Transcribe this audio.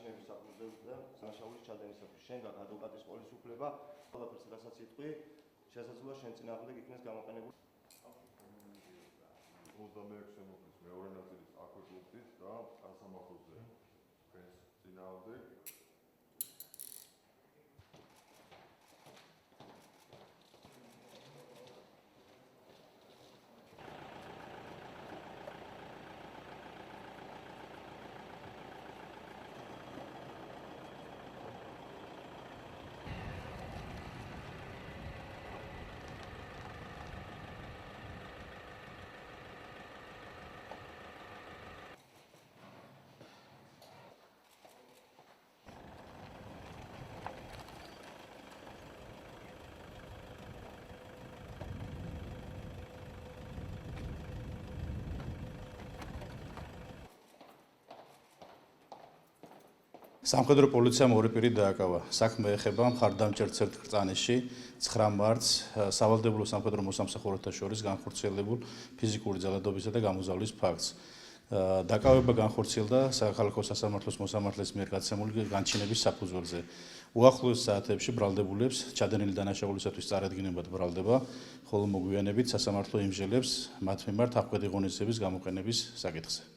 გაჩინების საფუძველზე და სანაშაულის ჩადენისათვის. შენგან ადვოკატის სკოლის უფლება, ყველაფერს რასაც იტყვი, შესაძლოა შენ წინააღმდეგ იქნეს გამოყენებული. 26 მოხდის მეორე ნაწილის აკვეპუტის და სასამართლოზე თქვენს წინააღმდეგ სამხედრო პოლიციამ ორი პირი დააკავა. საქმე ეხება მხარდამჭერ ცერტყრწანისში 9 მარტს სავალდებულო სამხედრო მოსამსახურეთა შორის განხორციელებულ ფიზიკური ძალადობისა და გამოზავლის ფაქტს. დაკავება განხორციელდა სახალხო სასამართლოს მოსამართლეს მიერ გაცემული განჩინების საფუძველზე. უახლოეს საათებში ბრალდებულებს ჩადენილი დანაშაულისათვის წარადგინებად ბრალდება, ხოლო მოგვიანებით სასამართლო იმსჯელებს მათ მიმართ აღკვეთი ღონისძიების გამოყენების საკითხზე.